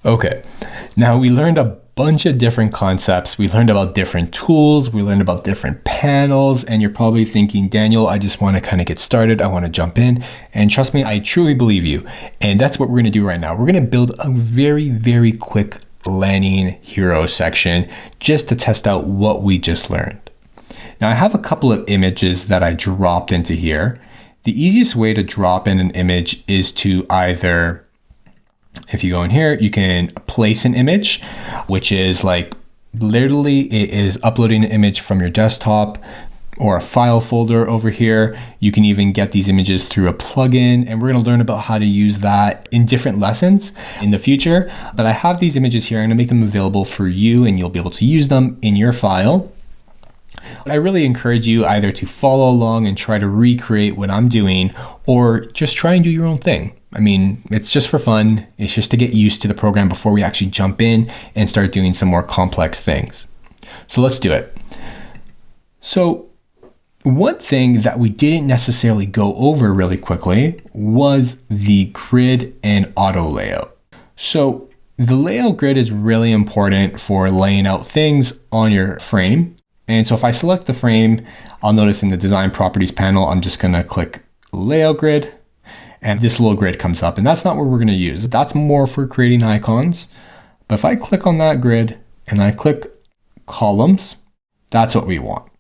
Okay, now we learned a bunch of different concepts. We learned about different tools. We learned about different panels. And you're probably thinking, Daniel, I just want to kind of get started. I want to jump in. And trust me, I truly believe you. And that's what we're going to do right now. We're going to build a very, very quick landing hero section just to test out what we just learned. Now I have a couple of images that I dropped into here. The easiest way to drop in an image is to either, if you go in here, you can place an image, which is like literally it is uploading an image from your desktop or a file folder over here. You can even get these images through a plugin, and we're going to learn about how to use that in different lessons in the future. But I have these images here. I'm going to make them available for you, and you'll be able to use them in your file. I really encourage you either to follow along and try to recreate what I'm doing, or just try and do your own thing. I mean, it's just for fun. It's just to get used to the program before we actually jump in and start doing some more complex things. So let's do it. So one thing that we didn't necessarily go over really quickly was the grid and auto layout. So the layout grid is really important for laying out things on your frame. And so if I select the frame, I'll notice in the design properties panel, I'm just going to click layout grid, and this little grid comes up, and that's not what we're going to use. That's more for creating icons. But if I click on that grid and I click columns, that's what we want.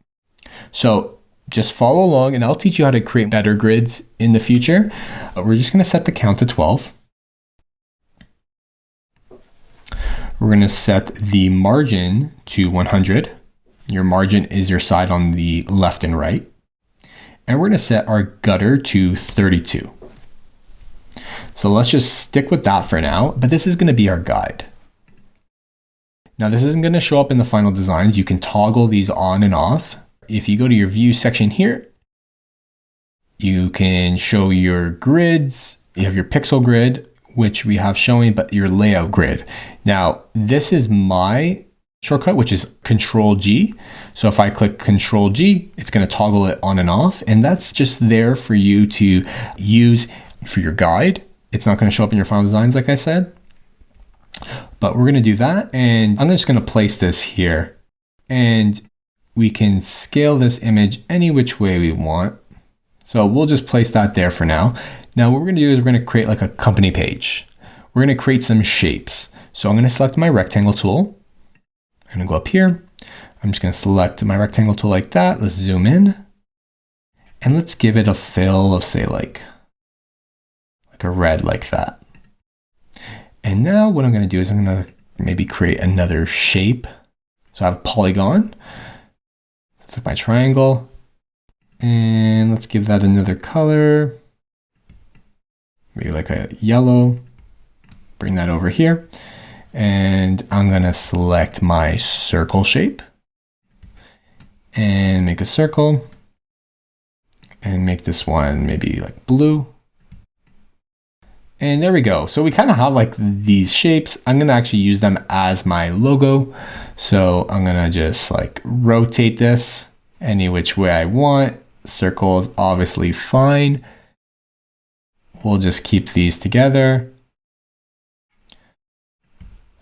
So just follow along and I'll teach you how to create better grids in the future. But we're just going to set the count to 12. We're going to set the margin to 100. Your margin is your side on the left and right. And we're going to set our gutter to 32. So let's just stick with that for now, but this is going to be our guide. Now this isn't going to show up in the final designs. You can toggle these on and off. If you go to your view section here, you can show your grids. You have your pixel grid, which we have showing, but your layout grid. Now this is my shortcut, which is Control G. So if I click Control G, it's going to toggle it on and off. And that's just there for you to use for your guide. It's not going to show up in your final designs, like I said, but we're going to do that. And I'm just going to place this here, and we can scale this image any which way we want. So we'll just place that there for now. Now what we're going to do is we're going to create like a company page. We're going to create some shapes. So I'm going to select my rectangle tool. I'm going to go up here. I'm just going to select my rectangle tool like that. Let's zoom in and let's give it a fill of, say, like a red like that. And now what I'm going to do is I'm going to maybe create another shape. So I have a polygon. Let's look at my triangle, and let's give that another color, maybe like a yellow. Bring that over here. And I'm going to select my circle shape and make a circle and make this one maybe like blue. And there we go. So we kind of have like these shapes. I'm going to actually use them as my logo. So I'm going to just like rotate this any which way I want. Circle is obviously fine. We'll just keep these together.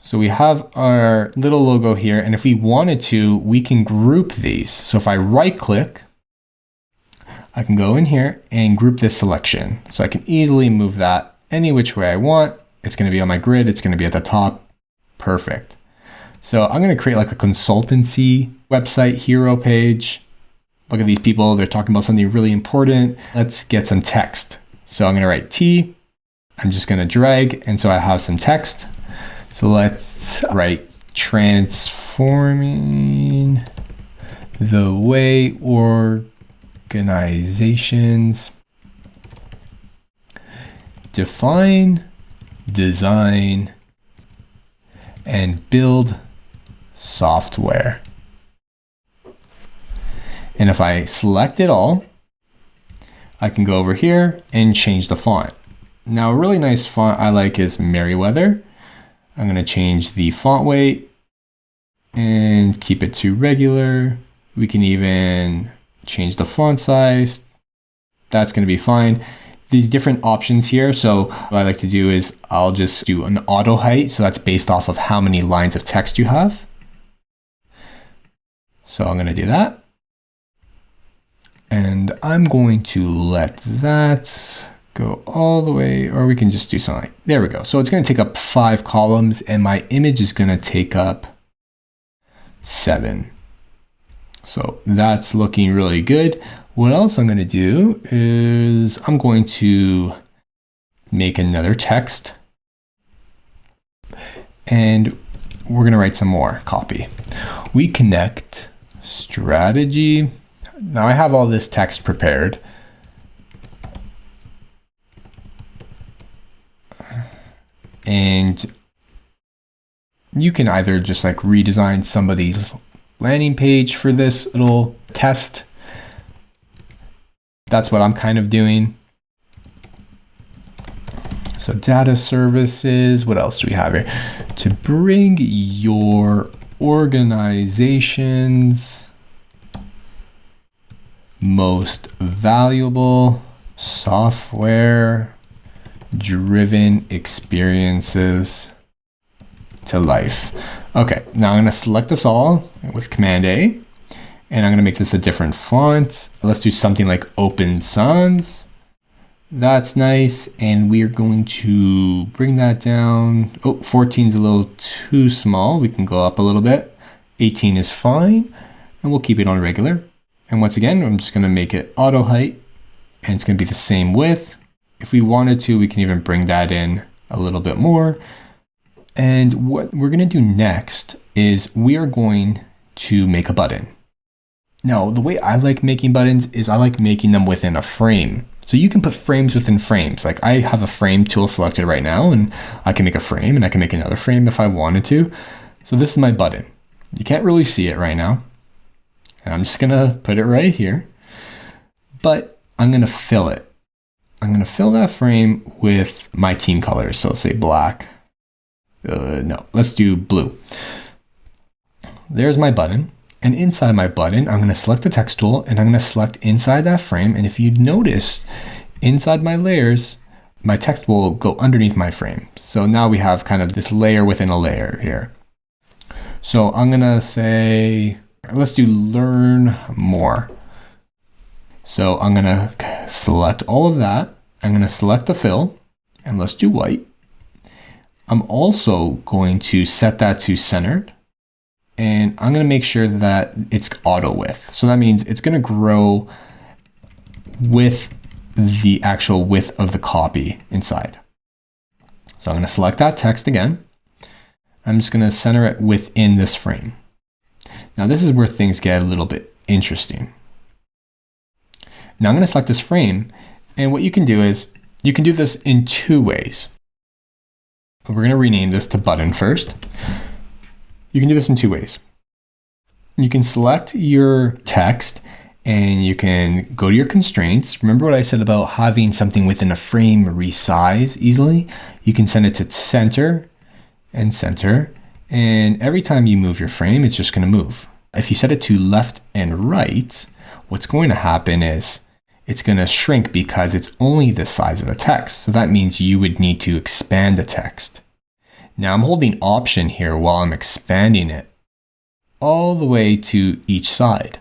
So we have our little logo here, and if we wanted to, we can group these. So if I right click, I can go in here and group this selection. So I can easily move that any which way I want. It's going to be on my grid. It's going to be at the top. Perfect. So I'm going to create like a consultancy website hero page. Look at these people. They're talking about something really important. Let's get some text. So I'm going to write T. I'm just going to drag. And so I have some text. So let's write transforming the way organizations define, design, and build software. And if I select it all, I can go over here and change the font. Now, a really nice font I like is Merriweather. I'm going to change the font weight and keep it to regular. We can even change the font size. That's going to be fine. these different options here. So what I like to do is I'll just do an auto height. So that's based off of how many lines of text you have. So I'm going to do that. And I'm going to let that go all the way, or we can just do something like, there we go. So it's going to take up 5 columns and my image is going to take up 7. So that's looking really good. What else I'm going to do is I'm going to make another text and we're going to write some more copy. We connect strategy. Now I have all this text prepared. And you can either just like redesign somebody's landing page for this little test. That's what I'm kind of doing. So data services, what else do we have here? To bring your organization's most valuable software driven experiences to life. Okay, now I'm going to select this all with Command A, and I'm going to make this a different font. Let's do something like Open Sans. That's nice, and we're going to bring that down. Oh, 14 is a little too small. We can go up a little bit. 18 is fine, and we'll keep it on regular. And once again, I'm just going to make it auto height, and it's going to be the same width. If we wanted to, we can even bring that in a little bit more. And what we're going to do next is we are going to make a button. Now, the way I like making buttons is I like making them within a frame. So you can put frames within frames. Like I have a frame tool selected right now, and I can make a frame and I can make another frame if I wanted to. So this is my button. You can't really see it right now. And I'm just going to put it right here, but I'm going to fill it. I'm going to fill that frame with my team colors. So let's say black. No, let's do blue. There's my button. And inside my button, I'm going to select the text tool and I'm going to select inside that frame. And if you notice inside my layers, my text will go underneath my frame. So now we have kind of this layer within a layer here. So I'm going to say, let's do learn more. So I'm going to select all of that. I'm going to select the fill and let's do white. I'm also going to set that to centered and I'm going to make sure that it's auto width. So that means it's going to grow with the actual width of the copy inside. So I'm going to select that text again. I'm just going to center it within this frame. Now this is where things get a little bit interesting. Now I'm going to select this frame, and what you can do is you can do this in 2 ways. We're going to rename this to button first. You can do this in 2 ways. You can select your text and you can go to your constraints. Remember what I said about having something within a frame resize easily? You can send it to center and center, and every time you move your frame, it's just going to move. If you set it to left and right, what's going to happen is it's going to shrink because it's only the size of the text. So that means you would need to expand the text. Now I'm holding Option here while I'm expanding it all the way to each side.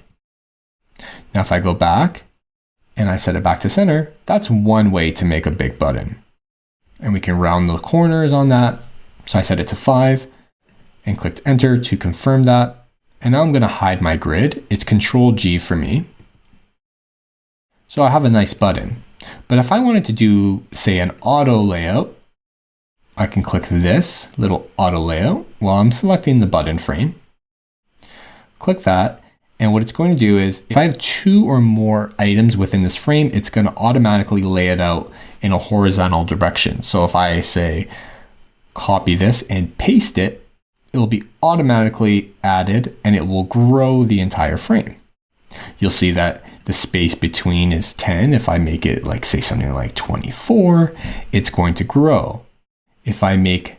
Now if I go back and I set it back to center, that's one way to make a big button. And we can round the corners on that. So I set it to 5 and clicked enter to confirm that. And now I'm going to hide my grid. It's Control G for me. So I have a nice button. But if I wanted to do, say, an auto layout, I can click this little auto layout while I'm selecting the button frame. Click that. And what it's going to do is if I have 2 or more items within this frame, it's going to automatically lay it out in a horizontal direction. So if I say copy this and paste it, it will be automatically added and it will grow the entire frame. You'll see that the space between is 10. If I make it like, say, something like 24, it's going to grow. If I make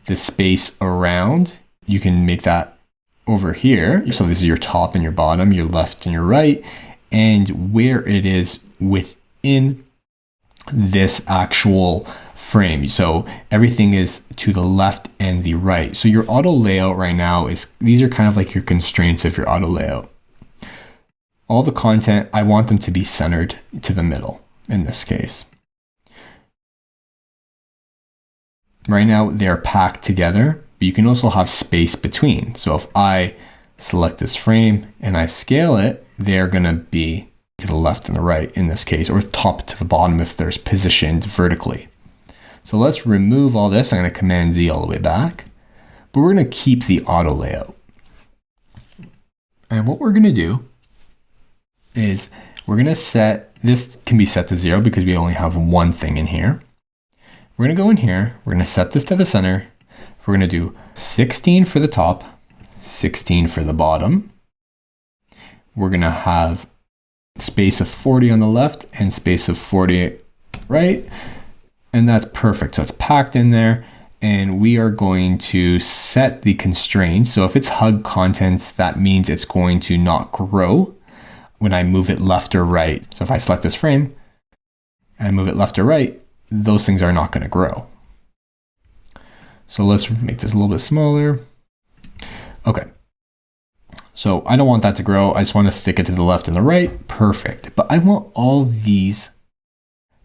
the space around, you can make that over here. So this is your top and your bottom, your left and your right, and where it is within this actual frame. So everything is to the left and the right. So your auto layout right now these are kind of like your constraints of your auto layout. All the content, I want them to be centered to the middle in this case. Right now they're packed together, but you can also have space between. So if I select this frame and I scale it, they're gonna be to the left and the right in this case, or top to the bottom if there's positioned vertically. So let's remove all this. I'm going to Command Z all the way back, but we're going to keep the auto layout. And what we're going to do is we're going to set, this can be set to 0 because we only have one thing in here. We're going to go in here. We're going to set this to the center. We're going to do 16 for the top, 16 for the bottom. We're going to have space of 40 on the left and space of 40 right. And that's perfect. So it's packed in there, and we are going to set the constraints. So if it's hug contents, that means it's going to not grow when I move it left or right. So if I select this frame and I move it left or right, those things are not going to grow. So let's make this a little bit smaller. Okay. So I don't want that to grow. I just want to stick it to the left and the right. Perfect. But I want all these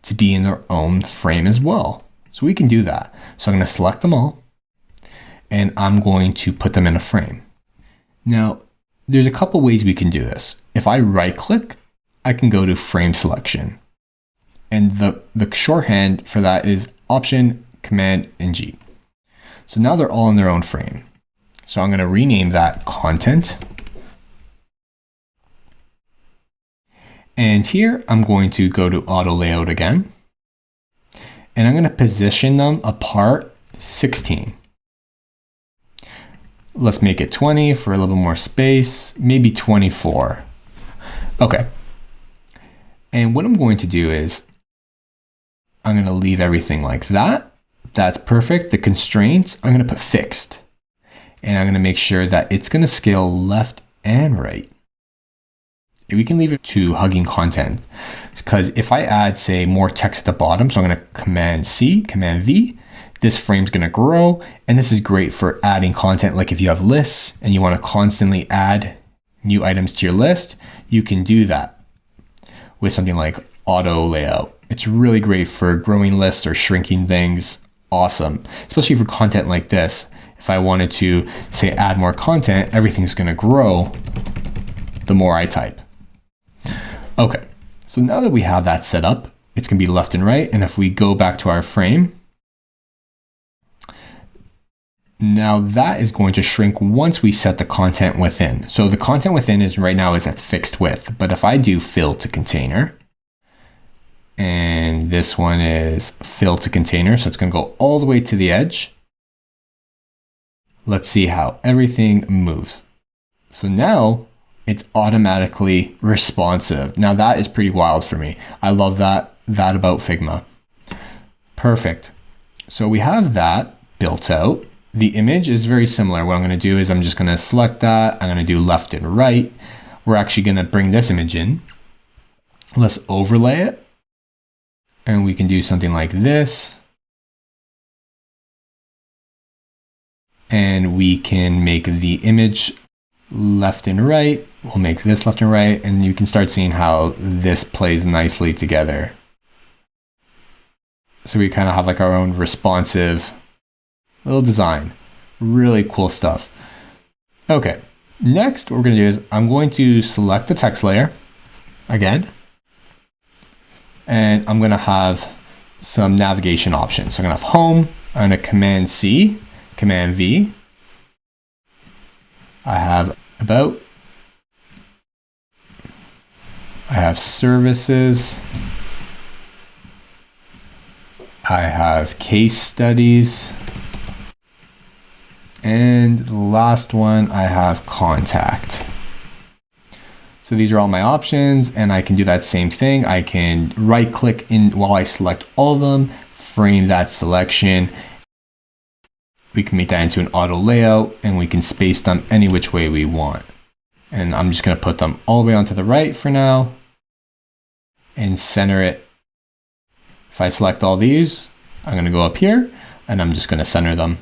to be in their own frame as well. So we can do that. So I'm going to select them all and I'm going to put them in a frame. Now, there's a couple ways we can do this. If I right click, I can go to frame selection. And the shorthand for that is Option, Command, and G. So now they're all in their own frame. So I'm going to rename that content. And here I'm going to go to auto layout again. And I'm going to position them apart 16. Let's make it 20 for a little bit more space, maybe 24. Okay. And what I'm going to do is I'm going to leave everything like that. That's perfect. The constraints, I'm going to put fixed. And I'm going to make sure that it's going to scale left and right. We can leave it to hugging content, because if I add, say, more text at the bottom, so I'm going to Command C, Command V, this frame's going to grow. And this is great for adding content. Like if you have lists and you want to constantly add new items to your list, you can do that with something like auto layout. It's really great for growing lists or shrinking things. Awesome. Especially for content like this. If I wanted to, say, add more content, everything's going to grow the more I type. Okay, so now that we have that set up, it's going to be left and right. And if we go back to our frame, now that is going to shrink once we set the content within. So the content within is right now is at fixed width. But if I do fill to container, and this one is fill to container, so it's going to go all the way to the edge. Let's see how everything moves. So now it's automatically responsive. Now that is pretty wild for me. I love that about Figma. Perfect. So we have that built out. The image is very similar. What I'm going to do is I'm just going to select that. I'm going to do left and right. We're actually going to bring this image in. Let's overlay it. And we can do something like this. And we can make the image left and right. We'll make this left and right, and you can start seeing how this plays nicely together. So we kind of have like our own responsive little design. Really cool stuff. Okay, next what we're going to do is I'm going to select the text layer again, and I'm going to have some navigation options. So I'm going to have home, I'm going to Command C, Command V. I have about, I have services, I have case studies, and the last one I have contact. So these are all my options, and I can do that same thing. I can right click in while I select all of them, frame that selection. We can make that into an auto layout, and we can space them any which way we want. And I'm just going to put them all the way onto the right for now and center it If I select all these, I'm going to go up here and I'm just going to center them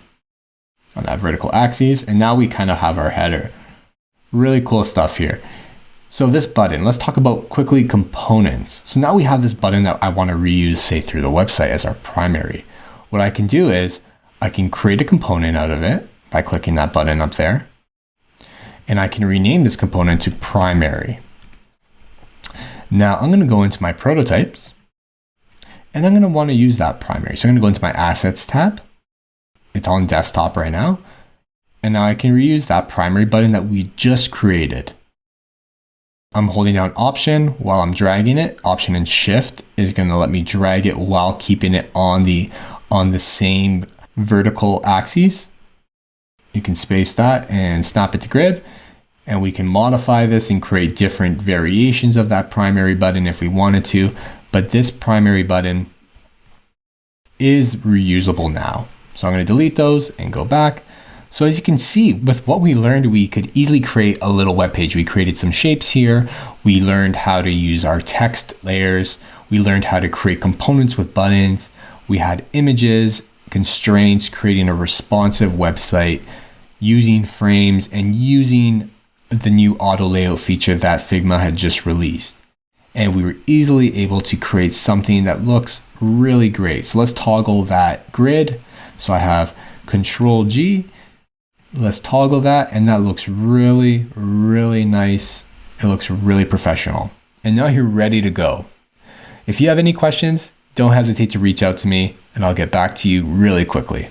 on that vertical axis. And now we kind of have our header. Really cool stuff here. So this button, let's talk about quickly components. So now we have this button that I want to reuse, say, through the website as our primary. What I can do is I can create a component out of it by clicking that button up there. And I can rename this component to primary. Now I'm going to go into my prototypes and I'm going to want to use that primary. So I'm going to go into my assets tab. It's on desktop right now. And now I can reuse that primary button that we just created. I'm holding down Option while I'm dragging it. Option and Shift is going to let me drag it while keeping it on the same vertical axis. You can space that and snap it to grid. And we can modify this and create different variations of that primary button if we wanted to. But this primary button is reusable now. So I'm going to delete those and go back. So as you can see, with what we learned, we could easily create a little web page. We created some shapes here. We learned how to use our text layers. We learned how to create components with buttons. We had images, constraints, creating a responsive website, using frames, and using the new auto layout feature that Figma had just released. And we were easily able to create something that looks really great. So let's toggle that grid. So I have Control G. Let's toggle that, and that looks really, really nice. It looks really professional. And now you're ready to go. If you have any questions, don't hesitate to reach out to me and I'll get back to you really quickly.